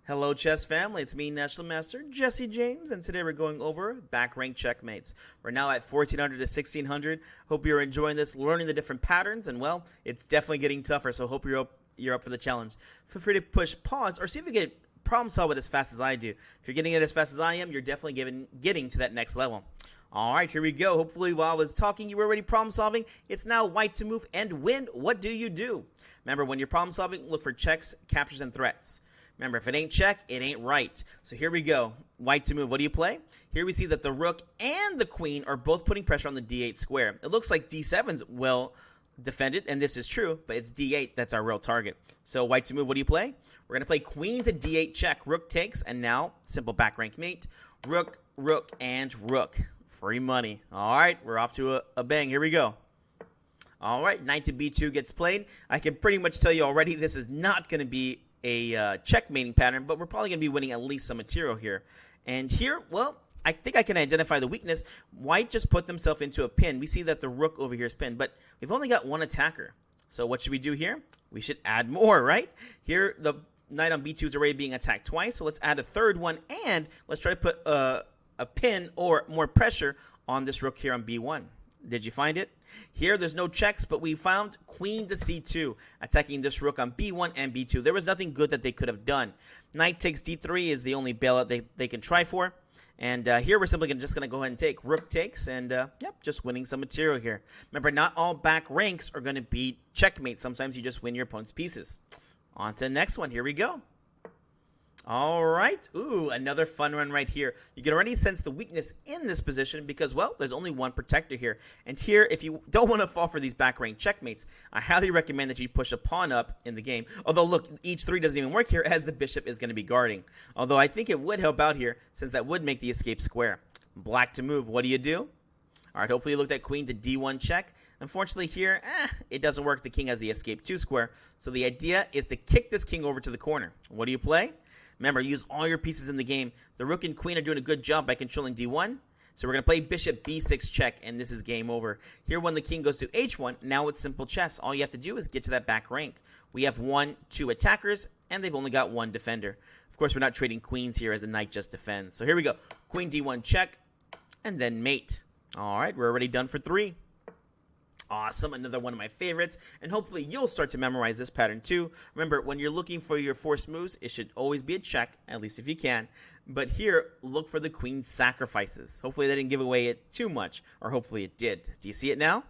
Hello chess family, it's me National Master Jesse James, and today we're going over back rank checkmates. We're now at 1400 to 1600. Hope you're enjoying this, learning the different patterns, and well, it's definitely getting tougher, so hope you're up for the challenge. Feel free to push pause or see if you get problem solve it as fast as I do. If you're getting it as fast as I am, you're definitely getting to that next level. Alright, here we go. Hopefully while I was talking you were already problem solving. It's now white to move and win. What do you do? Remember, when you're problem solving, look for checks, captures, and threats. Remember, if it ain't check, it ain't right. So here we go. White to move. What do you play? Here we see that the rook and the queen are both putting pressure on the d8 square. It looks like d7's well defended, and this is true, but it's d8 that's our real target. So white to move. What do you play? We're going to play queen to d8 check. Rook takes, and now simple back rank mate. Rook, rook, and rook. Free money. All right, we're off to a bang. Here we go. All right, knight to b2 gets played. I can pretty much tell you already this is not going to be a checkmating pattern, but we're probably going to be winning at least some material here. And here, well, I think I can identify the weakness. White just put themselves into a pin. We see that the rook over here is pinned, but we've only got one attacker. So what should we do here? We should add more, right? Here, the knight on b2 is already being attacked twice, so let's add a third one, and let's try to put a pin or more pressure on this rook here on b1. Did you find it? Here, there's no checks, but we found queen to c2, attacking this rook on b1 and b2. There was nothing good that they could have done. Knight takes d3 is the only bailout they can try for. And here, we're simply just going to go ahead and take. Rook takes, and yep, just winning some material here. Remember, not all back ranks are going to be checkmate. Sometimes you just win your opponent's pieces. On to the next one. Here we go. All right. Ooh, another fun one right here. You can already sense the weakness in this position because, well, there's only one protector here. And here, if you don't want to fall for these back rank checkmates, I highly recommend that you push a pawn up in the game. Although, look, h3 doesn't even work here as the bishop is going to be guarding. Although I think it would help out here since that would make the escape square. Black to move. What do you do? All right, hopefully you looked at queen to d1 check. Unfortunately here, it doesn't work. The king has the escape 2 square. So the idea is to kick this king over to the corner. What do you play? Remember, use all your pieces in the game. The rook and queen are doing a good job by controlling d1. So we're going to play bishop b6 check, and this is game over. Here, when the king goes to h1, now it's simple chess. All you have to do is get to that back rank. We have 2 attackers, and they've only got 1 defender. Of course, we're not trading queens here as the knight just defends. So here we go. Queen d1 check, and then mate. All right, we're already done for 3. Awesome, another one of my favorites, and hopefully you'll start to memorize this pattern too. Remember, when you're looking for your forced moves, it should always be a check, at least if you can. But here, look for the queen sacrifices. Hopefully they didn't give away it too much, or hopefully it did. Do you see it now?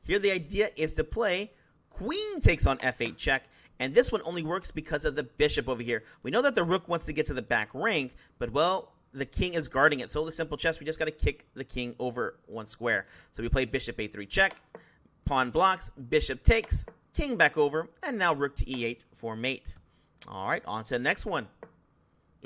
Here the idea is to play queen takes on f8 check, and this one only works because of the bishop over here. We know that the rook wants to get to the back rank, but well, the king is guarding it. So the simple chess, we just got to kick the king over 1 square. So we play bishop a3 check. Pawn blocks, bishop takes, king back over, and now rook to e8 for mate. All right, on to the next one.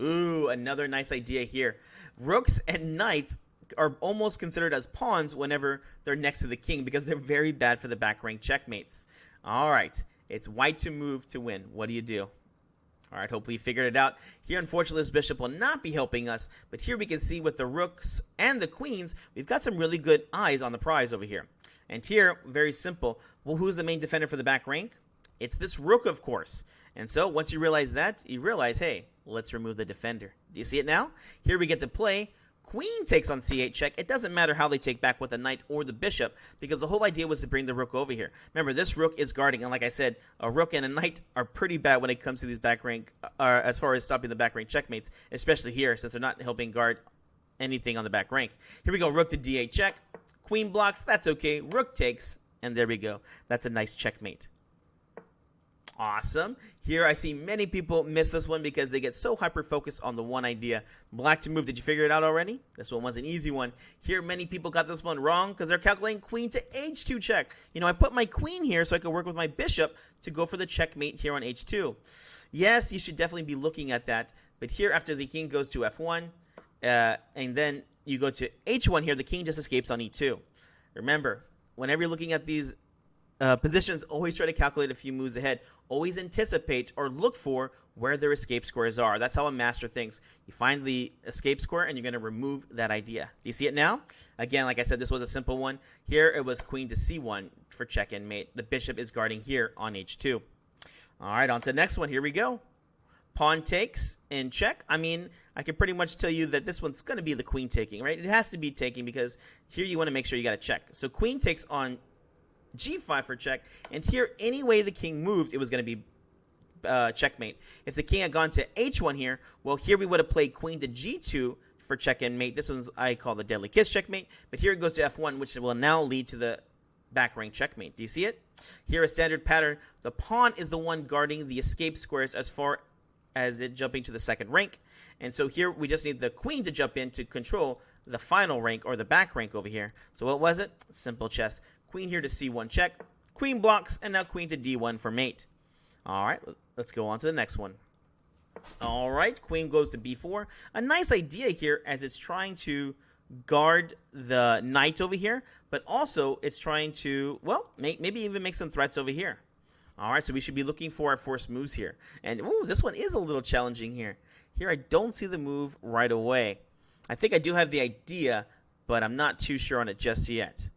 Ooh, another nice idea here. Rooks and knights are almost considered as pawns whenever they're next to the king because they're very bad for the back rank checkmates. All right, it's white to move to win. What do you do? All right, hopefully you figured it out. Here, unfortunately, this bishop will not be helping us, but here we can see with the rooks and the queens, we've got some really good eyes on the prize over here. And here, very simple. Well, who's the main defender for the back rank? It's this rook, of course. And so once you realize that, you realize, hey, let's remove the defender. Do you see it now? Here we get to play. Queen takes on c8 check. It doesn't matter how they take back with the knight or the bishop because the whole idea was to bring the rook over here. Remember, this rook is guarding, and like I said, a rook and a knight are pretty bad when it comes to these back rank, as far as stopping the back rank checkmates, especially here since they're not helping guard anything on the back rank. Here we go, rook to d8 check. Queen blocks, that's okay. Rook takes, and there we go. That's a nice checkmate. Awesome. Here I see many people miss this one because they get so hyper-focused on the one idea. Black to move. Did you figure it out already? This one was an easy one. Here many people got this one wrong because they're calculating queen to h2 check. You know, I put my queen here so I could work with my bishop to go for the checkmate here on h2. Yes, you should definitely be looking at that. But here after the king goes to f1, and then you go to h1 here, the king just escapes on e2. Remember, whenever you're looking at these positions, always try to calculate a few moves ahead. Always anticipate or look for where their escape squares are. That's how a master thinks. You find the escape square and you're going to remove that idea. Do you see it now? Again, like I said, this was a simple one. Here it was queen to c1 for check and mate. The bishop is guarding here on h2. All right, on to the next one. Here we go. pawn takes in check. I mean, I can pretty much tell you that this one's going to be the queen taking, right? It has to be taking because here you want to make sure you got to check. So queen takes on g5 for check, and here any way the king moved, it was going to be checkmate. If the king had gone to h1 here, well, here we would have played queen to g2 for check and mate. This one's I call the deadly kiss checkmate, but here it goes to f1, which will now lead to the back rank checkmate. Do you see it? Here, a standard pattern. The pawn is the one guarding the escape squares as far as it jumping to the second rank. And so here we just need the queen to jump in to control the final rank or the back rank over here. So what was it? Simple chess. Queen here to c1 check. Queen blocks, and now queen to d1 for mate. All right, let's go on to the next one. All right, queen goes to b4. A nice idea here as it's trying to guard the knight over here, but also it's trying to, well, maybe even make some threats over here. All right, so we should be looking for our forced moves here. And ooh, this one is a little challenging here. Here I don't see the move right away. I think I do have the idea, but I'm not too sure on it just yet.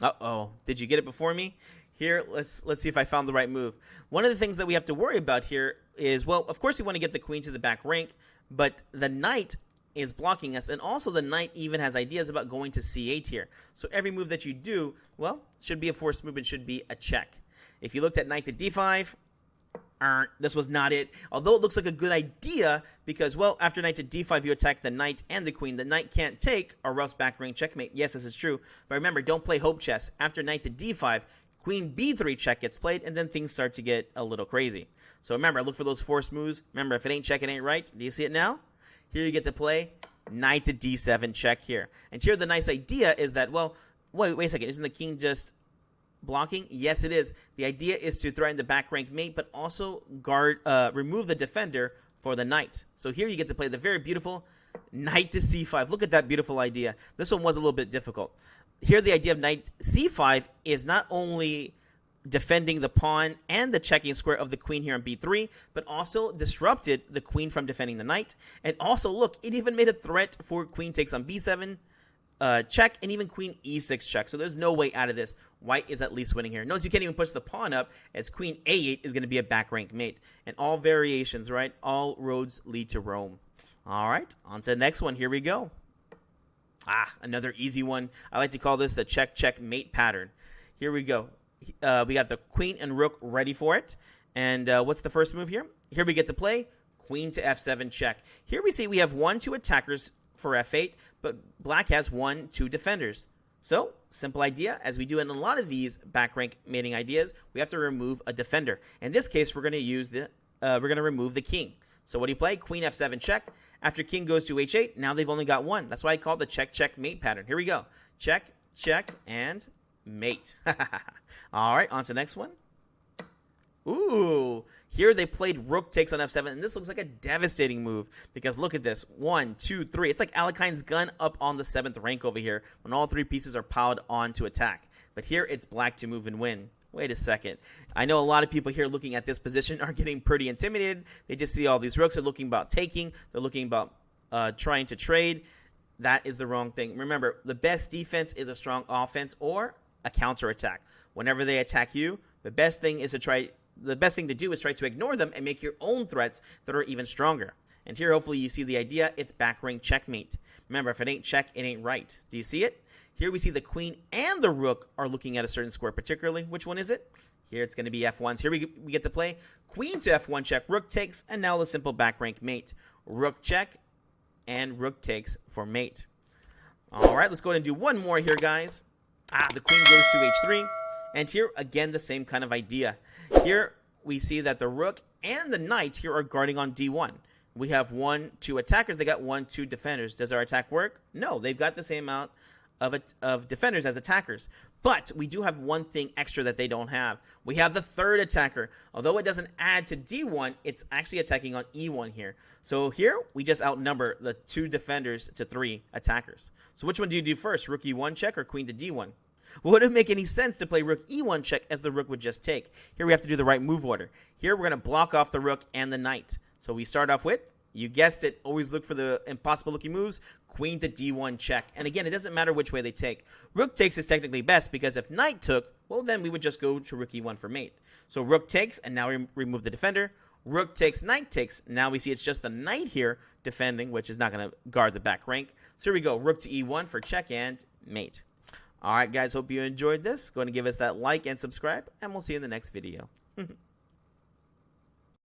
Uh-oh. Did you get it before me? Here, let's see if I found the right move. One of the things that we have to worry about here is, well, of course we want to get the queen to the back rank, but the knight is blocking us, and also the knight even has ideas about going to c8 here. So every move that you do, well, should be a forced move and should be a check. If you looked at knight to d5, this was not it. Although it looks like a good idea because, well, after knight to d5, you attack the knight and the queen. The knight can't take or else back rank checkmate. Yes, this is true. But remember, don't play hope chess. After knight to d5, queen b3 check gets played, and then things start to get a little crazy. So remember, look for those forced moves. Remember, if it ain't check, it ain't right. Do you see it now? Here you get to play knight to d7 check here. And here the nice idea is that, well, wait a second. Isn't the king just blocking? Yes, it is. The idea is to threaten the back rank mate, but also remove the defender for the knight. So here you get to play the very beautiful knight to c5. Look at that beautiful idea. This one was a little bit difficult. Here the idea of knight c5 is not only defending the pawn and the checking square of the queen here on b3, but also disrupted the queen from defending the knight. And also, look, it even made a threat for queen takes on b7 check, and even queen e6 check. So there's no way out of this. White is at least winning here. Notice you can't even push the pawn up, as queen a8 is going to be a back rank mate. And all variations, right? All roads lead to Rome. All right, on to the next one. Here we go. Another easy one. I like to call this the check-check-mate pattern. Here we go. We got the queen and rook ready for it. And what's the first move here? Here we get to play queen to f7 check. Here we see we have 1-2 attackers for f8, but black has 1-2 defenders. So, simple idea, as we do in a lot of these back rank mating ideas, we have to remove a defender. In this case, we're going to use remove the king. So what do you play? Queen f7 check. After king goes to h8, now they've only got one. That's why I call it the check-check-mate pattern. Here we go. Check, check, and mate. All right, on to the next one. Ooh, here they played rook takes on f7, and this looks like a devastating move because look at this. 1, 2, 3. It's like Alekhine's gun up on the 7th rank over here when all three pieces are piled on to attack. But here it's black to move and win. Wait a second. I know a lot of people here looking at this position are getting pretty intimidated. They just see all these rooks. They're looking about taking. They're looking about trying to trade. That is the wrong thing. Remember, the best defense is a strong offense or a counterattack. Whenever they attack you, the best thing to do is try to ignore them and make your own threats that are even stronger. And here, hopefully, you see the idea. It's back rank checkmate. Remember, if it ain't check, it ain't right. Do you see it? Here we see the queen and the rook are looking at a certain square particularly. Which one is it? Here it's going to be f1. So here we get to play queen to f1 check, rook takes, and now the simple back rank mate. Rook check and rook takes for mate. All right, let's go ahead and do one more here, guys. The queen goes to h3. And here, again, the same kind of idea. Here we see that the rook and the knight here are guarding on d1. We have 1-2 attackers. They got 1-2 defenders. Does our attack work? No, they've got the same amount of defenders as attackers. But we do have one thing extra that they don't have. We have the third attacker. Although it doesn't add to d1, it's actually attacking on e1 here. So here, we just outnumber the 2 defenders to 3 attackers. So which one do you do first? Rook e1 check or queen to d1? Well, would it make any sense to play rook e1 check as the rook would just take? Here we have to do the right move order. Here we're going to block off the rook and the knight. So we start off with You guessed it. Always look for the impossible looking moves. Queen to d1 check. And again, it doesn't matter which way they take. Rook takes is technically best because if knight took, well, then we would just go to rook e1 for mate. So rook takes, and now we remove the defender. Rook takes, knight takes. Now we see it's just the knight here defending, which is not going to guard the back rank. So here we go. Rook to e1 for check and mate. All right, guys. Hope you enjoyed this. Go ahead and give us that like and subscribe, and we'll see you in the next video.